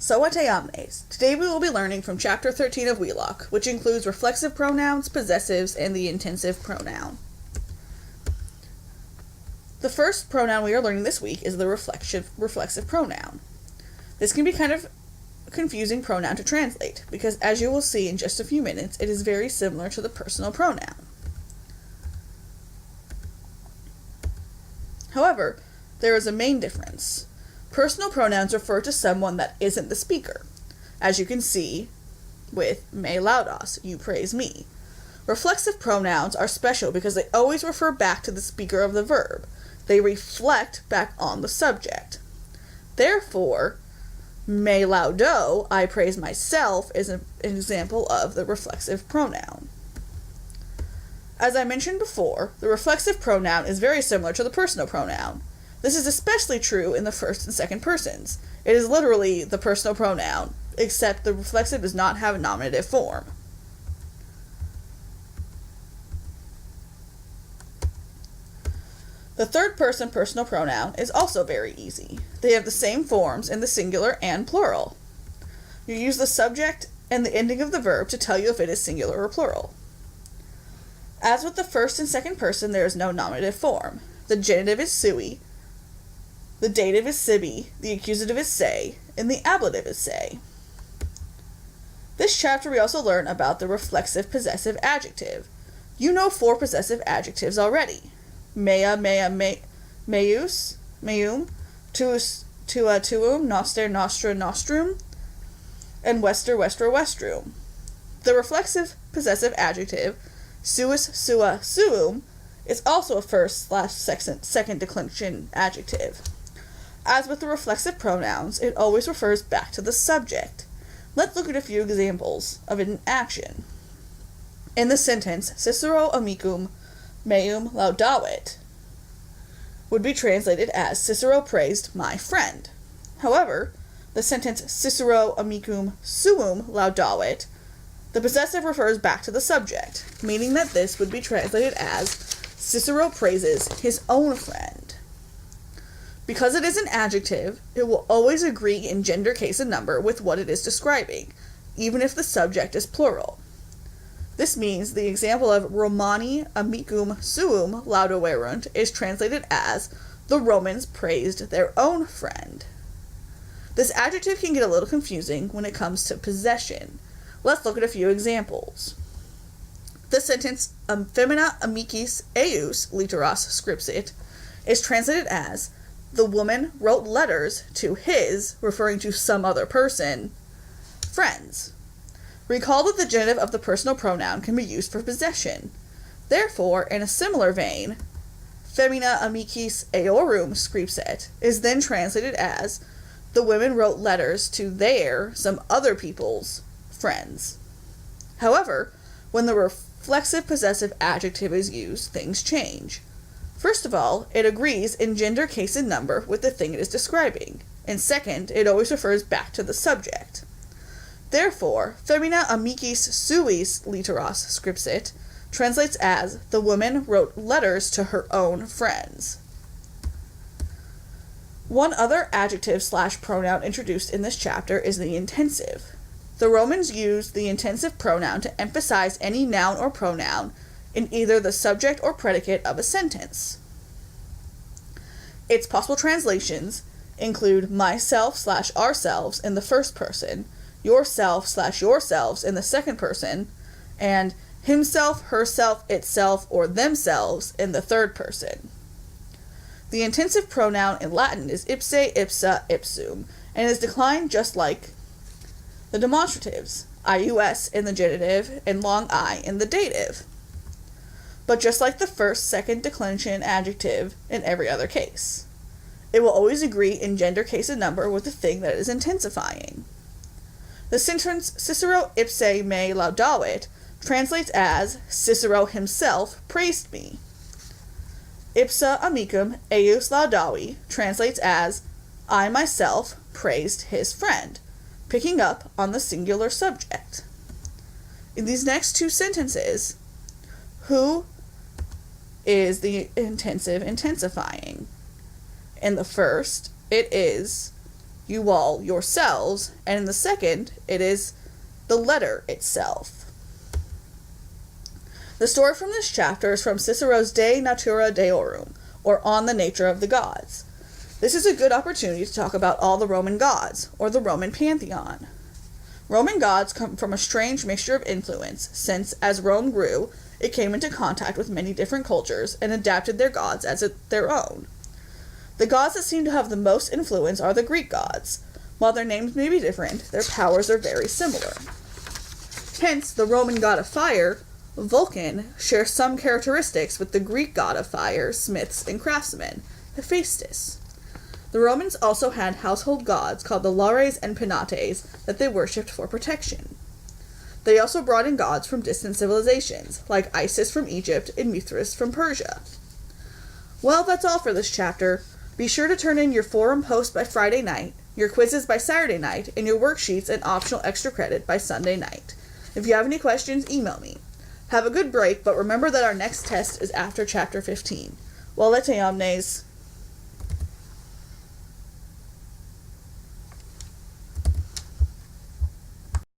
Sawate omnes. Today we will be learning from Chapter 13 of Wheelock, which includes reflexive pronouns, possessives, and the intensive pronoun. The first pronoun we are learning this week is the reflexive pronoun. This can be kind of a confusing pronoun to translate, because as you will see in just a few minutes, it is very similar to the personal pronoun. However, there is a main difference. Personal pronouns refer to someone that isn't the speaker, as you can see with me laudas, you praise me. Reflexive pronouns are special because they always refer back to the speaker of the verb. They reflect back on the subject. Therefore, me laudo, I praise myself, is an example of the reflexive pronoun. As I mentioned before, the reflexive pronoun is very similar to the personal pronoun. This is especially true in the first and second persons. It is literally the personal pronoun, except the reflexive does not have a nominative form. The third person personal pronoun is also very easy. They have the same forms in the singular and plural. You use the subject and the ending of the verb to tell you if it is singular or plural. As with the first and second person, there is no nominative form. The genitive is sui, the dative is sibi, the accusative is se, and the ablative is se. This chapter we also learn about the reflexive possessive adjective. You know 4 possessive adjectives already. Mea, meus, meum, tuus, tua, tuum, noster, nostra, nostrum, and wester, westra, westrum. The reflexive possessive adjective, suis, sua, suum, is also a first/second declension adjective. As with the reflexive pronouns, it always refers back to the subject. Let's look at a few examples of it in action. In the sentence, Cicero amicum meum laudavit, would be translated as Cicero praised my friend. However, the sentence Cicero amicum suum laudavit, the possessive refers back to the subject, meaning that this would be translated as Cicero praises his own friend. Because it is an adjective, it will always agree in gender, case, and number with what it is describing, even if the subject is plural. This means the example of Romani amicum suum laudaverunt is translated as the Romans praised their own friend. This adjective can get a little confusing when it comes to possession. Let's look at a few examples. The sentence femina amicis eius literas scripsit is translated as the woman wrote letters to his, referring to some other person, friends. Recall that the genitive of the personal pronoun can be used for possession. Therefore, in a similar vein, femina amicis eorum scripsit is then translated as the women wrote letters to their, some other people's, friends. However, when the reflexive possessive adjective is used, things change. First of all, it agrees in gender, case, and number with the thing it is describing, and second, it always refers back to the subject. Therefore, femina amicis suis literas scripsit translates as the woman wrote letters to her own friends. One other adjective/pronoun introduced in this chapter is the intensive. The Romans used the intensive pronoun to emphasize any noun or pronoun in either the subject or predicate of a sentence. Its possible translations include myself/ourselves in the first person, yourself/yourselves in the second person, and himself, herself, itself, or themselves in the third person. The intensive pronoun in Latin is ipse, ipsa, ipsum, and is declined just like the demonstratives, ius in the genitive and long I in the dative. But just like the first, second declension adjective in every other case, it will always agree in gender, case, and number with the thing that it is intensifying. The sentence Cicero ipse me laudavit translates as Cicero himself praised me. Ipsa amicum eius laudavi translates as I myself praised his friend, picking up on the singular subject. In these next 2 sentences, who is the intensive intensifying? In the first, it is you all yourselves, and in the second, it is the letter itself. The story from this chapter is from Cicero's De Natura Deorum, or On the Nature of the Gods. This is a good opportunity to talk about all the Roman gods, or the Roman pantheon. Roman gods come from a strange mixture of influence, since, as Rome grew, it came into contact with many different cultures and adapted their gods as their own. The gods that seem to have the most influence are the Greek gods. While their names may be different, their powers are very similar. Hence, the Roman god of fire, Vulcan, shares some characteristics with the Greek god of fire, smiths, and craftsmen, Hephaestus. The Romans also had household gods called the Lares and Penates that they worshipped for protection. They also brought in gods from distant civilizations, like Isis from Egypt and Mithras from Persia. Well, that's all for this chapter. Be sure to turn in your forum post by Friday night, your quizzes by Saturday night, and your worksheets and optional extra credit by Sunday night. If you have any questions, email me. Have a good break, but remember that our next test is after Chapter 15. Volete omnes.